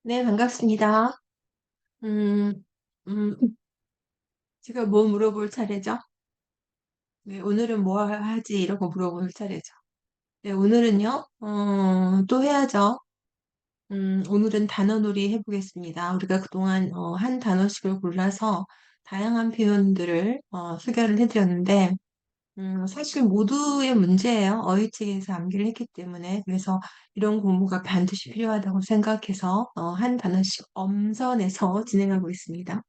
네, 반갑습니다. 음, 음, 제가 뭐 물어볼 차례죠? 네, 오늘은 뭐 하지? 이런 거 물어볼 차례죠. 네, 오늘은요, 또 해야죠. 오늘은 단어놀이 해보겠습니다. 우리가 그동안 한 단어씩을 골라서 다양한 표현들을 소개를 해드렸는데, 사실 모두의 문제예요. 어휘책에서 암기를 했기 때문에. 그래서 이런 공부가 반드시 필요하다고 생각해서 한 단어씩 엄선해서 진행하고 있습니다.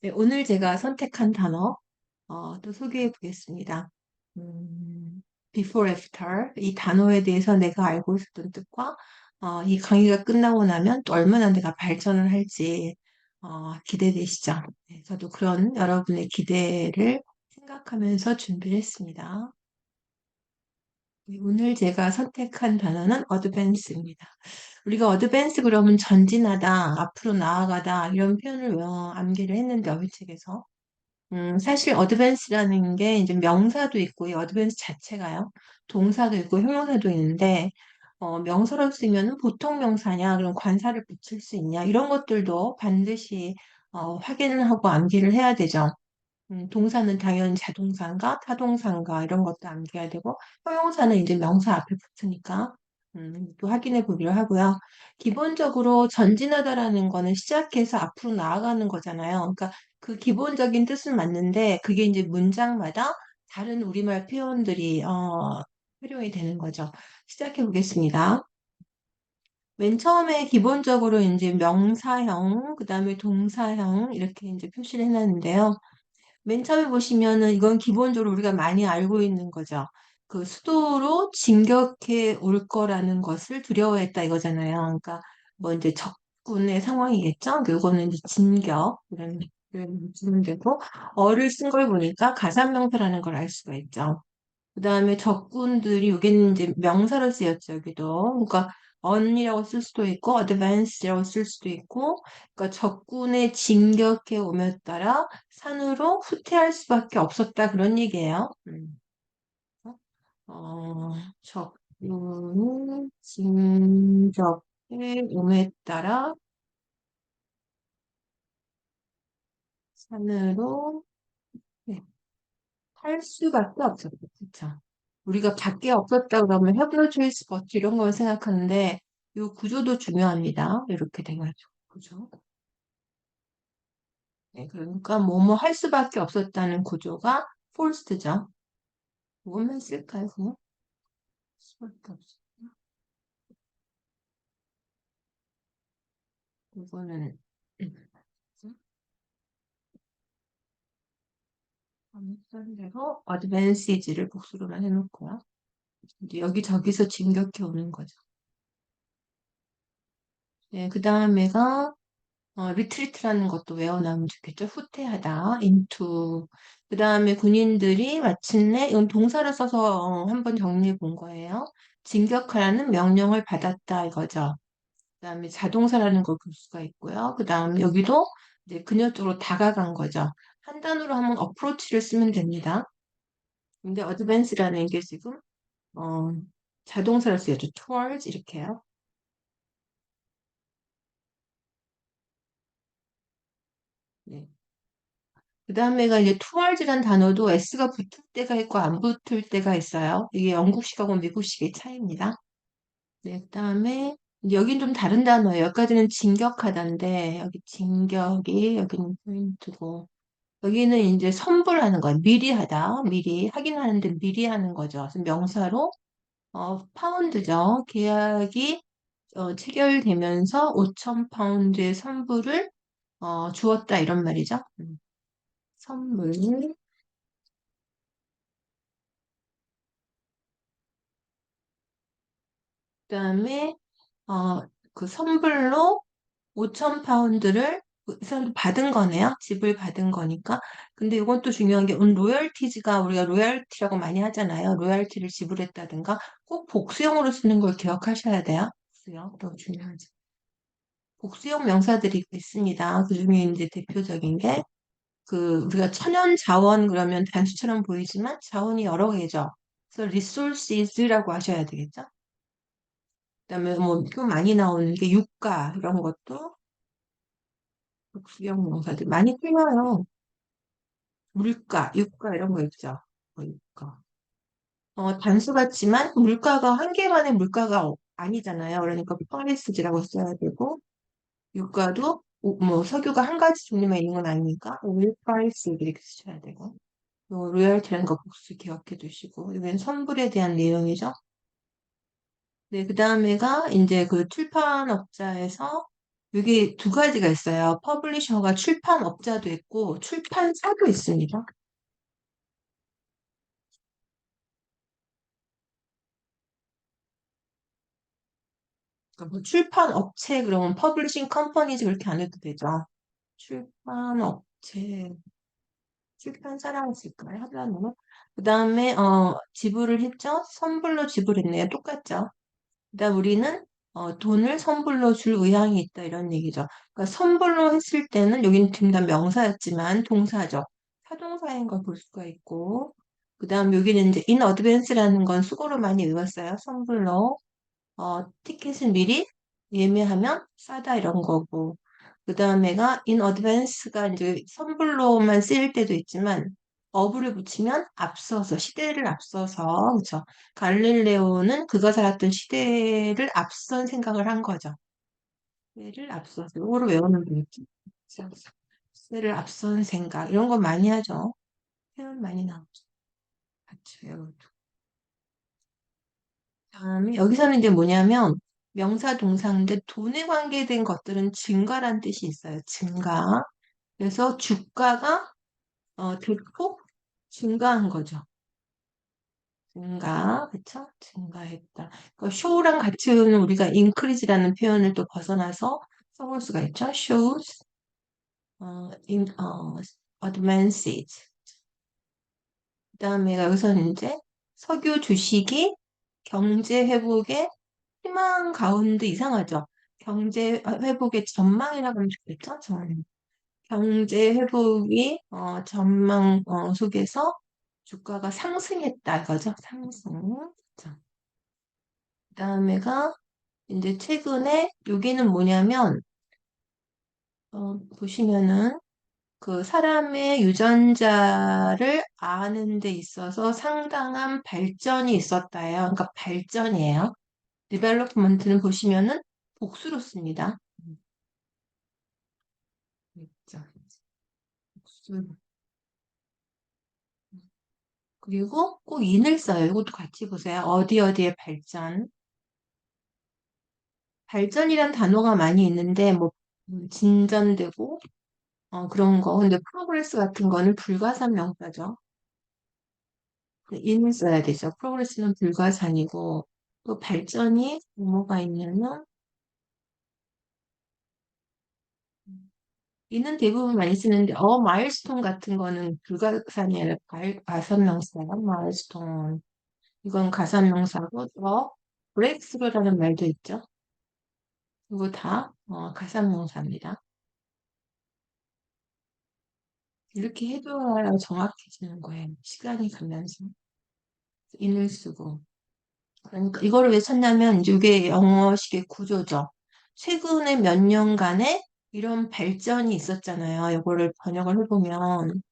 네, 오늘 제가 선택한 단어 또 소개해 보겠습니다. 음, before, after 이 단어에 대해서 내가 알고 있었던 뜻과 이 강의가 끝나고 나면 또 얼마나 내가 발전을 할지 기대되시죠? 네, 저도 그런 여러분의 기대를 생각하면서 준비를 했습니다. 네, 오늘 제가 선택한 단어는 advance입니다. 우리가 advance 그러면 전진하다, 앞으로 나아가다 이런 표현을 암기를 했는데 어휘책에서 사실 어드밴스라는 게 이제 명사도 있고, 이 어드밴스 자체가요. 동사도 있고, 형용사도 있는데, 명사로 쓰면 보통 명사냐, 그럼 관사를 붙일 수 있냐, 이런 것들도 반드시 확인을 하고 암기를 해야 되죠. 동사는 당연히 자동사인가, 타동사인가, 이런 것도 암기해야 되고, 형용사는 이제 명사 앞에 붙으니까, 또 확인해 보기로 하고요. 기본적으로 전진하다라는 거는 시작해서 앞으로 나아가는 거잖아요. 그러니까 그 기본적인 뜻은 맞는데, 그게 이제 문장마다 다른 우리말 표현들이, 활용이 되는 거죠. 시작해 보겠습니다. 맨 처음에 기본적으로 이제 명사형, 그 다음에 동사형, 이렇게 이제 표시를 해놨는데요. 맨 처음에 보시면은 이건 기본적으로 우리가 많이 알고 있는 거죠. 그 수도로 진격해 올 거라는 것을 두려워했다 이거잖아요. 그러니까 뭐 이제 적군의 상황이겠죠. 그거는 이제 진격 이런 주면 되고 어를 쓴 걸 보니까 가산명사라는 걸 알 수가 있죠. 그 다음에 적군들이 여기는 이제 명사로 쓰였죠. 여기도. 그러니까 on이라고 쓸 수도 있고 advance라고 쓸 수도 있고 그러니까 적군의 진격해 오며 따라 산으로 후퇴할 수밖에 없었다 그런 얘기예요. 적군의 진격해 오며 따라 산으로 네, 할 수밖에 없었다. 그렇죠. 우리가 밖에 없었다 그러면 have no choice but 이런 걸 생각하는데 이 구조도 중요합니다. 이렇게 돼가지고 그죠? 네, 그러니까 뭐뭐 할 수밖에 없었다는 구조가 forced죠. 뭐만 쓸까요? 그냥? 수밖에 없어. 이거는 아무튼 대로 advantage를 복수로만 해놓고요. 이제 여기저기서 진격해 오는 거죠. 네, 그 다음에가 리트리트라는 것도 외워놓으면 좋겠죠. 후퇴하다, into. 그 다음에 군인들이 마침내, 이건 동사를 써서 한번 정리해 본 거예요. 진격하라는 명령을 받았다 이거죠. 그 다음에 자동사라는 걸 볼 수가 있고요. 그 다음에 여기도 이제 그녀 쪽으로 다가간 거죠. 한 단어로 하면 approach를 쓰면 됩니다. 근데 advance라는 게 지금, 어, 자동사를 쓰여죠. towards 이렇게요. 네. 그 다음에가 이제 towards란 단어도 s가 붙을 때가 있고 안 붙을 때가 있어요. 이게 영국식하고 미국식의 차이입니다. 네, 그 다음에 여긴 좀 다른 단어예요. 여기까지는 진격하다인데 여기 진격이 여기는 포인트고 여기는 이제 선불하는 거예요. 미리 하다, 미리 하긴 하는데 미리 하는 거죠. 그래서 명사로 파운드죠. 계약이 체결되면서 5천 파운드의 선불을 주었다 이런 말이죠. 선물. 그다음에 어, 그 선불로 5천 파운드를 그 사람도 받은 거네요. 집을 받은 거니까. 근데 이건 또 중요한 게 로열티즈가 우리가 로열티라고 많이 하잖아요. 로열티를 지불했다든가 꼭 복수형으로 쓰는 걸 기억하셔야 돼요. 복수형 더 중요하죠. 복수형 명사들이 있습니다. 그 중에 이제 대표적인 게 그 우리가 천연 자원 그러면 단수처럼 보이지만 자원이 여러 개죠. 그래서 resources라고 하셔야 되겠죠. 그다음에 뭐 좀 많이 나오는 게 유가 이런 것도 복수형 명사들 많이 틀려요. 물가, 유가 이런 거 있죠. 유가. 단수 같지만 물가가 한 개만의 물가가 아니잖아요. 그러니까 파리스지라고 써야 되고 유가도 뭐 석유가 한 가지 종류만 있는 건 아니니까 오일 프라이스 이렇게 쓰셔야 되고 요 로열티라는 거 복수 기억해 두시고 이건 선불에 대한 내용이죠. 네, 그 다음에가 이제 그 출판업자에서 여기 두 가지가 있어요. 퍼블리셔가 출판업자도 있고 출판사도 있습니다. 그러니까 뭐 출판업체 그러면 퍼블리싱 컴퍼니즈 그렇게 안 해도 되죠. 출판업체, 출판사라고 쓸까요? 하려면 그 다음에 지불을 했죠? 선불로 지불했네요. 똑같죠? 그다음 우리는 돈을 선불로 줄 의향이 있다 이런 얘기죠. 그러니까 선불로 했을 때는 여기는 지금 다 명사였지만 동사죠. 사동사인 걸 볼 수가 있고 그다음 여기는 이제 in advance라는 건 수고로 많이 외웠어요. 선불로 티켓을 미리 예매하면 싸다 이런 거고 그 다음에가 in advance가 이제 선불로만 쓰일 때도 있지만 어부를 붙이면 앞서서 시대를 앞서서 그쵸 갈릴레오는 그가 살았던 시대를 앞선 생각을 한 거죠. 시대를 앞서서 이거를 외우는 게 있지. 시대를 앞선 생각 이런 거 많이 하죠. 표현 많이 나오죠. 같이 외우고 다음에 여기서는 이제 뭐냐면 명사 동사인데 돈에 관계된 것들은 증가란 뜻이 있어요. 증가. 그래서 주가가 대폭 증가한 거죠. 증가, 그쵸? 증가했다. 그 show랑 같은 우리가 increase라는 표현을 또 벗어나서 써볼 수가 있죠. shows, advances. 그다음에 여기서는 이제 석유 주식이 경제 회복의 희망 가운데 이상하죠. 경제 회복의 전망이라고 하면 좋겠죠? 경제 회복이 전망 속에서 주가가 상승했다 이거죠. 상승. 자, 그다음에가 이제 최근에 여기는 뭐냐면 보시면은 그 사람의 유전자를 아는 데 있어서 상당한 발전이 있었다예요. 그러니까 발전이에요. development는 보시면은 복수로 씁니다. 있죠. 복수. 그리고 꼭 인을 써요. 이것도 같이 보세요. 어디 어디에 발전. 발전이란 단어가 많이 있는데 뭐 진전되고 그런 거. 근데 프로그레스 같은 거는 불가산 명사죠. 인을 써야 되죠. 프로그레스는 불가산이고 또 발전이 뭐가 있냐면 이는 대부분 많이 쓰는데 마일스톤 같은 거는 불가산이 아니라 가산명사야. 마일스톤. 이건 가산명사고 브레이크스루라는 말도 있죠. 이거 다 가산명사입니다. 이렇게 해줘야 정확해지는 거예요. 시간이 가면서 인을 쓰고. 그러니까 이거를 왜 찾냐면 이게 영어식의 구조죠. 최근에 몇 년간에 이런 발전이 있었잖아요. 이거를 번역을 해보면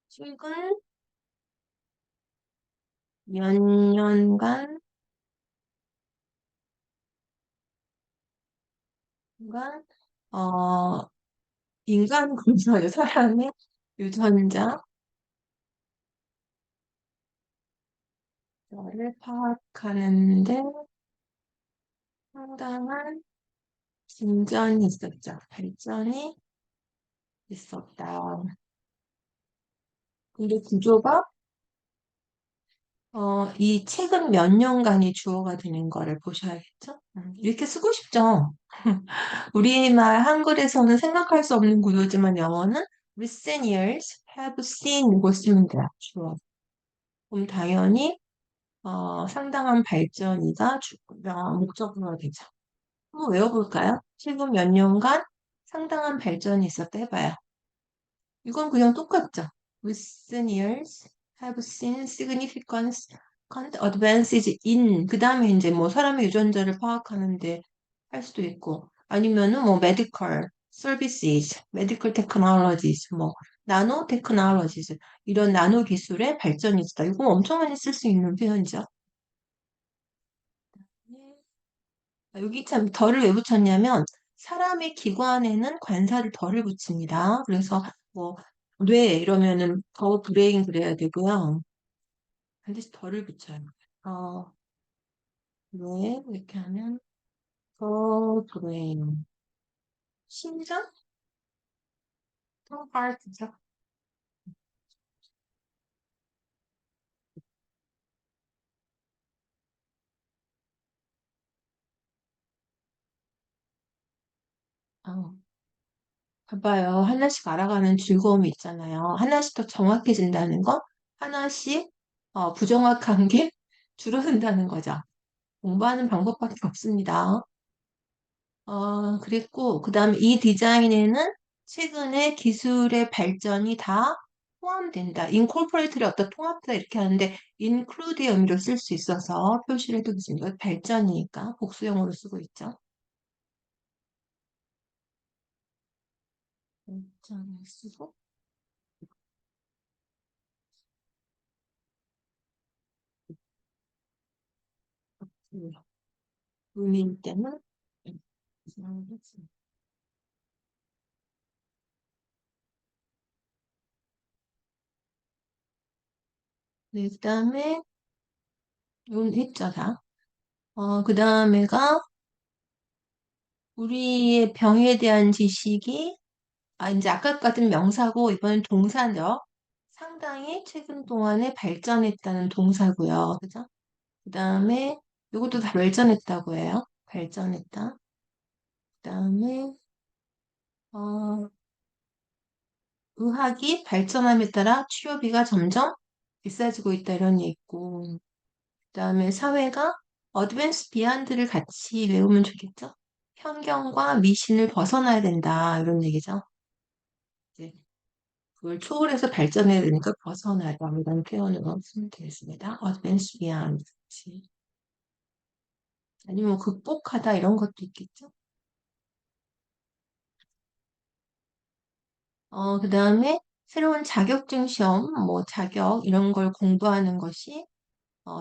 최근 몇 년간 간, 어, 인간 군사의 사람의 유전자를 파악하는데 상당한 진전이 있었죠. 발전이 있었다. 근데 구조가 이 최근 몇 년간이 주어가 되는 거를 보셔야겠죠? 이렇게 쓰고 싶죠? 우리말 한글에서는 생각할 수 없는 구조지만 영어는 recent years have seen 이거 쓰면 돼요. 주어. 그럼 당연히 상당한 발전이가 목적어가 되죠. 한번 외워볼까요? 최근 몇 년간 상당한 발전이 있었다 해봐요. 이건 그냥 똑같죠. Recent years have seen significant advances in 그 다음에 이제 뭐 사람의 유전자를 파악하는데 할 수도 있고 아니면은 뭐 medical services, medical technologies, 뭐 나노 technologies 이런 나노 기술의 발전이 있다. 이거 엄청 많이 쓸 수 있는 표현이죠. 여기 참 덜을 왜 붙였냐면 사람의 기관에는 관사를 덜을 붙입니다. 그래서 뭐 뇌 이러면은 더 브레인 그래야 되고요. 반드시 덜을 붙여요. 어, 뇌 이렇게 하면 더 브레인. 심장? 더 하트죠. 어, 봐봐요. 하나씩 알아가는 즐거움이 있잖아요. 하나씩 더 정확해진다는 거, 하나씩 부정확한 게 줄어든다는 거죠. 공부하는 방법밖에 없습니다. 그랬고, 그 다음에 이 디자인에는 최근에 기술의 발전이 다 포함된다. incorporate를 어떤 통합다 이렇게 하는데 include의 의미로 쓸 수 있어서 표시를 해두겠습니다. 발전이니까 복수형으로 쓰고 있죠. 발전을 쓰고 의미일 때는 네, 그 다음에 이건 했잖아. 그 다음에가 우리의 병에 대한 지식이 이제 아까 같은 명사고 이번엔 동사죠. 상당히 최근 동안에 발전했다는 동사고요. 그죠? 그 다음에 이것도 다 발전했다고 해요. 발전했다. 그 다음에 어, 의학이 발전함에 따라 치료비가 점점 비싸지고 있다 이런 얘기 있고 그 다음에 사회가 어드밴스 비하인드를 같이 외우면 좋겠죠? 편견과 미신을 벗어나야 된다 이런 얘기죠. 이제 그걸 초월해서 발전해야 되니까 벗어나다 이런 표현으로 쓰면 되겠습니다. 어드밴스 비하인드 같이. 아니면 뭐 극복하다 이런 것도 있겠죠? 그 다음에 새로운 자격증 시험, 뭐 자격 이런 걸 공부하는 것이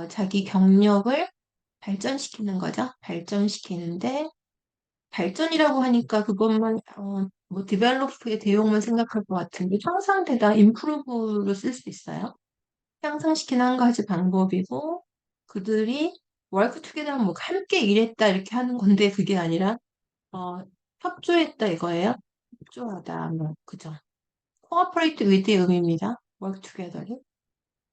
자기 경력을 발전시키는 거죠. 발전시키는데 발전이라고 하니까 그것만 뭐 디벨롭의 대용만 생각할 것 같은데 향상되다, improve로 쓸 수 있어요. 향상시키는 한 가지 방법이고 그들이 work together 하면 뭐 함께 일했다 이렇게 하는 건데 그게 아니라 어, 협조했다 이거예요. 협조하다 뭐 그죠. cooperate with의 의미입니다. work together이.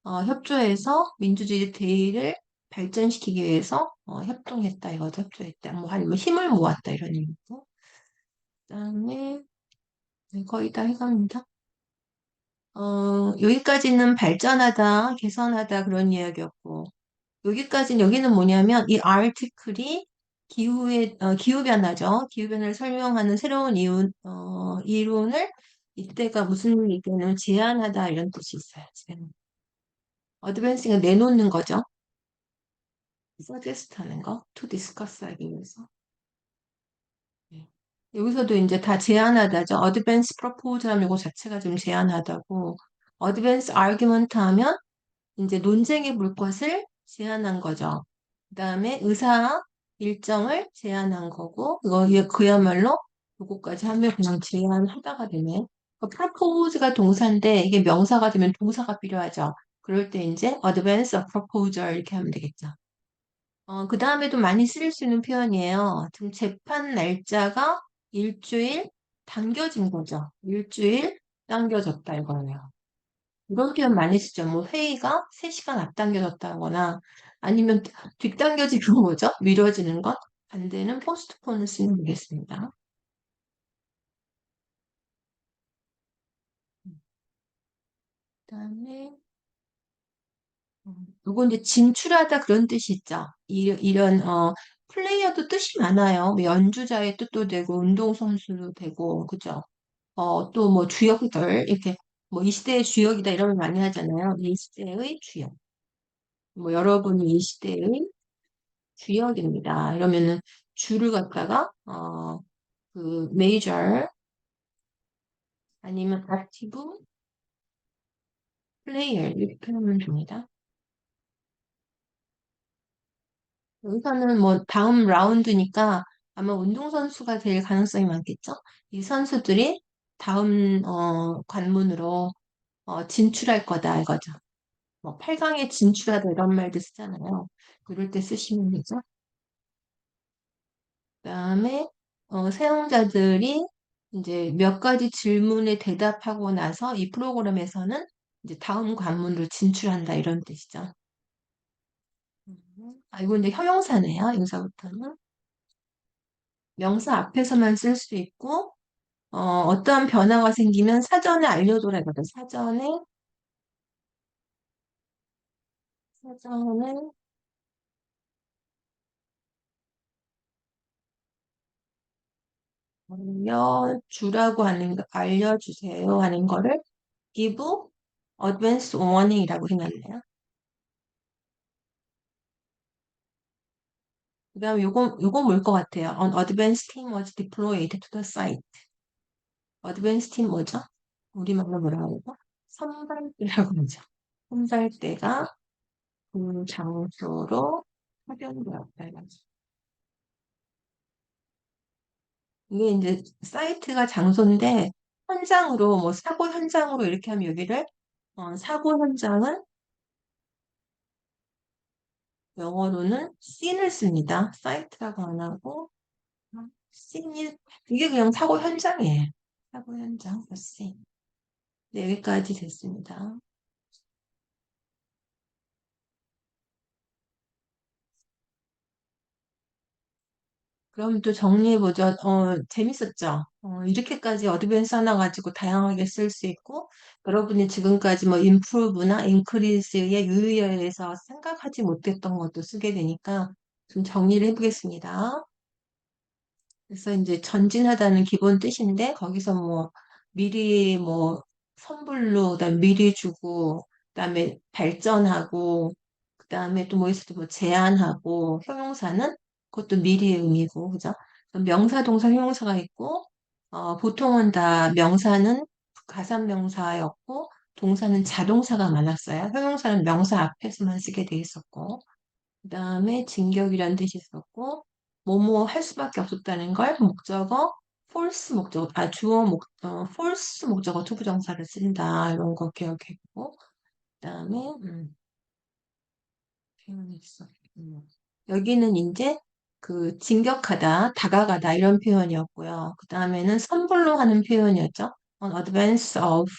협조해서 민주주의 대의를 발전시키기 위해서 협동했다 이거죠. 협조했다. 뭐 아니면 힘을 모았다 이런 의미고. 그다음에 네, 거의 다 해갑니다. 여기까지는 발전하다, 개선하다 그런 이야기였고 여기는 뭐냐면 이 아티클이 기후 변화죠. 기후 변화를 설명하는 새로운 이론을 이때가 무슨 얘기냐면 제안하다 이런 뜻이 있어요. 어드밴싱은 내놓는 거죠. suggest 하는 거, to discuss 하기 위해서. 네. 여기서도 이제 다 제안하다죠. advance propose 하면 이거 자체가 좀 제안하다고. advance argument 하면 이제 논쟁해 볼 것을 제안한 거죠. 그 다음에 의사 일정을 제안한 거고, 이거 그야말로 요거까지 하면 그냥 제안하다가 되네. propose가 동사인데 이게 명사가 되면 동사가 필요하죠. 그럴 때 이제 advance a proposal 이렇게 하면 되겠죠. 그 다음에도 많이 쓸 수 있는 표현이에요. 지금 재판 날짜가 일주일 당겨진 거죠. 일주일 당겨졌다 이거예요. 이런 표현 많이 쓰죠. 뭐 회의가 3시간 앞당겨졌다거나 아니면 뒷당겨지는 거죠. 미뤄지는 것. 반대는 포스트폰을 쓰면 되겠습니다. 그다음에 이건 이제 진출하다 그런 뜻이 있죠. 이런 플레이어도 뜻이 많아요. 뭐 연주자의 뜻도 되고, 운동선수도 되고, 그죠? 또 뭐 주역들, 이렇게 뭐 이 시대의 주역이다 이런 걸 많이 하잖아요. 이 시대의 주역. 뭐 여러분이 이 시대의 주역입니다. 이러면은 주를 갖다가, 그, 메이저 아니면 액티브 플레이어 이렇게 하면 됩니다. 여기서는 뭐 다음 라운드니까 아마 운동선수가 될 가능성이 많겠죠? 이 선수들이 다음 관문으로 진출할 거다 이거죠. 뭐 8강에 진출하다 이런 말도 쓰잖아요. 그럴 때 쓰시면 되죠. 그다음에 사용자들이 이제 몇 가지 질문에 대답하고 나서 이 프로그램에서는 이제 다음 관문으로 진출한다 이런 뜻이죠. 이거 이제 형용사네요. 여기서부터는. 명사 앞에서만 쓸 수 있고, 어떠한 변화가 생기면 사전에 알려줘라 이거든. 사전에 알려주라고 하는 거, 알려주세요 하는 거를 give advance warning이라고 해놨네요. 그 다음에 요거 뭘 것 같아요? An advance team was deployed to the site. advance team 뭐죠? 우리말로 뭐라고 하죠? 선발대라고 하죠. 선발대가 그 장소로 파견되었다. 이거죠. 이게 이제 사이트가 장소인데 현장으로 뭐 사고 현장으로 이렇게 하면 여기를 사고 현장은 영어로는 씬을 씁니다. 사이트라고 안 하고 씬이 이게 그냥 사고 현장이에요. 사고 현장 씬. 네, 여기까지 됐습니다. 그럼 또 정리해보죠. 재밌었죠? 이렇게까지 어드밴스 하나 가지고 다양하게 쓸 수 있고, 여러분이 지금까지 뭐 improve나 increase의 유의어에서 생각하지 못했던 것도 쓰게 되니까 좀 정리를 해보겠습니다. 그래서 이제 전진하다는 기본 뜻인데, 거기서 뭐 미리 뭐 선불로, 그다음 미리 주고, 그다음에 발전하고, 그다음에 또 뭐 있어도 뭐 제한하고, 형용사는 그것도 미리의 의미고, 그죠? 그럼 명사, 동사, 형용사가 있고, 보통은 다 명사는 가산명사였고, 동사는 자동사가 많았어요. 형용사는 명사 앞에서만 쓰게 돼 있었고, 그다음에 진격이라는 뜻이 있었고, 뭐뭐 할 수밖에 없었다는 걸 목적어, false 목적어, false 목적어 투부정사를 쓴다. 이런 거 기억했고, 그다음에 표현이 있어. 여기는 이제 그 진격하다, 다가가다 이런 표현이었고요. 그 다음에는 선불로 하는 표현이었죠. On advance of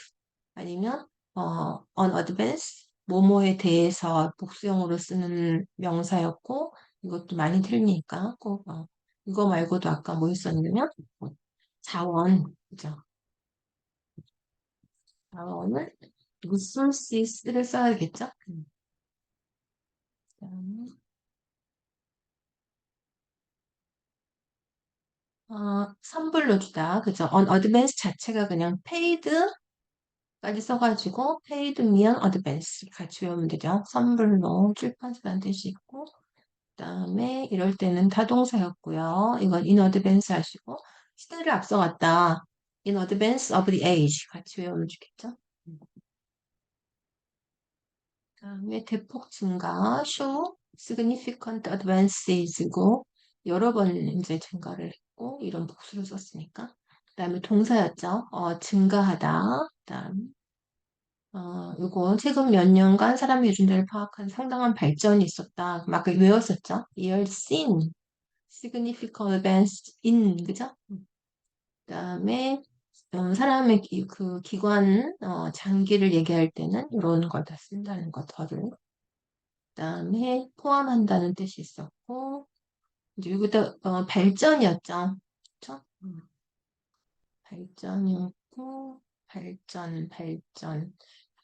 아니면 on advance 뭐뭐에 대해서 복수형으로 쓰는 명사였고 이것도 많이 틀리니까 꼭 이거 말고도 아까 뭐 있었냐면 자원 그죠? 자원을 resources를 써야겠죠? 그다음에 선불로 주다. 그죠? on advance 자체가 그냥 paid까지 써가지고 paid 미연 advance 같이 외우면 되죠. 선불로 출판사라는 뜻이 있고 그다음에 이럴 때는 타동사였고요. 이건 in advance 하시고 시대를 앞서갔다. in advance of the age 같이 외우면 좋겠죠. 그다음에 대폭 증가, show significant advances고 여러 번 이제 증가를 했고 이런 복수를 썼으니까. 그다음에 동사였죠. 증가하다. 그다음 요거 최근 몇 년간 사람의 유전자를 파악한 상당한 발전이 있었다. 막 외웠었죠. year seen significant advance in 그죠? 그다음에 사람의 그 기관 장기를 얘기할 때는 이런 걸 다 쓴다는 거 더를. 그다음에 포함한다는 뜻이 있었고 이제 여기다 발전이었죠. 그렇죠? 발전이었고 발전.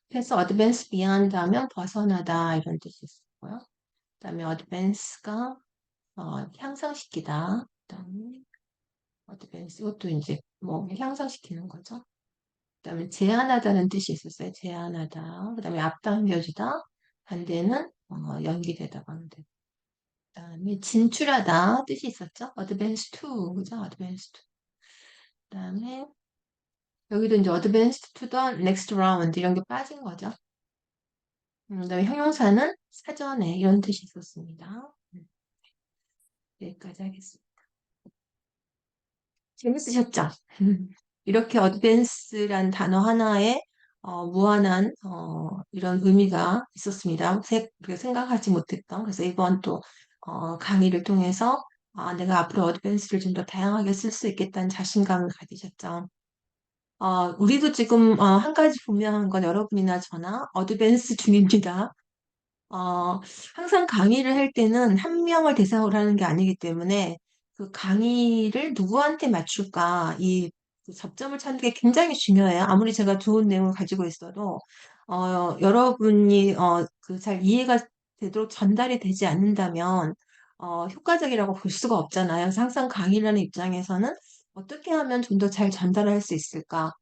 그래서 advance beyond 하면 벗어나다 이런 뜻이 있었고요. 그다음에 advance가 향상시키다. 그다음에 어드밴스 이것도 이제 뭐 향상시키는 거죠. 그다음에 제한하다는 뜻이 있었어요. 제한하다. 그다음에 앞당겨주다. 반대는 연기되다. 반대. 그다음에 진출하다 뜻이 있었죠. advance to 그죠? advance to. 그다음에 여기도 이제 advanced to the next round 이런 게 빠진 거죠. 그다음에 형용사는 사전에 이런 뜻이 있었습니다. 여기까지 하겠습니다. 재밌으셨죠? 이렇게 어드밴스란 단어 하나에 무한한 이런 의미가 있었습니다. 우리가 생각하지 못했던. 그래서 이번 또 강의를 통해서 내가 앞으로 어드밴스를 좀 더 다양하게 쓸 수 있겠다는 자신감을 가지셨죠. 우리도 지금 한 가지 분명한 건 여러분이나 저나 어드밴스 중입니다. 어, 항상 강의를 할 때는 한 명을 대상으로 하는 게 아니기 때문에 그 강의를 누구한테 맞출까, 그 접점을 찾는 게 굉장히 중요해요. 아무리 제가 좋은 내용을 가지고 있어도, 여러분이, 그 잘 이해가 되도록 전달이 되지 않는다면, 효과적이라고 볼 수가 없잖아요. 그래서 항상 강의를 하는 입장에서는 어떻게 하면 좀 더 잘 전달할 수 있을까?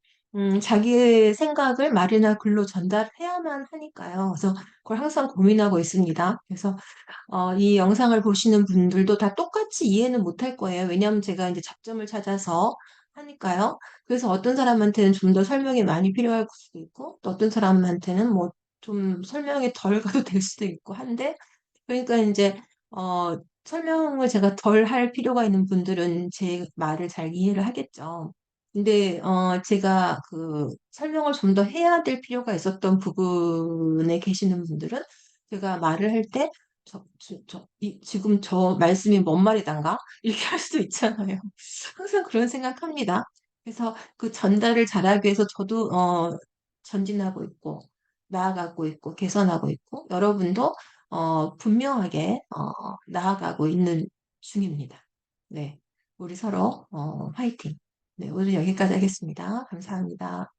자기의 생각을 말이나 글로 전달해야만 하니까요. 그래서 그걸 항상 고민하고 있습니다. 그래서 이 영상을 보시는 분들도 다 똑같이 이해는 못할 거예요. 왜냐하면 제가 이제 접점을 찾아서 하니까요. 그래서 어떤 사람한테는 좀 더 설명이 많이 필요할 수도 있고, 또 어떤 사람한테는 뭐 좀 설명이 덜 가도 될 수도 있고 한데, 그러니까 이제 설명을 제가 덜 할 필요가 있는 분들은 제 말을 잘 이해를 하겠죠. 근데 제가 그 설명을 좀 더 해야 될 필요가 있었던 부분에 계시는 분들은 제가 말을 할 때 지금 저 말씀이 뭔 말이단가? 이렇게 할 수도 있잖아요. 항상 그런 생각합니다. 그래서 그 전달을 잘하기 위해서 저도 전진하고 있고 나아가고 있고 개선하고 있고 여러분도 분명하게 나아가고 있는 중입니다. 네, 우리 서로 화이팅. 네, 오늘 여기까지 하겠습니다. 감사합니다.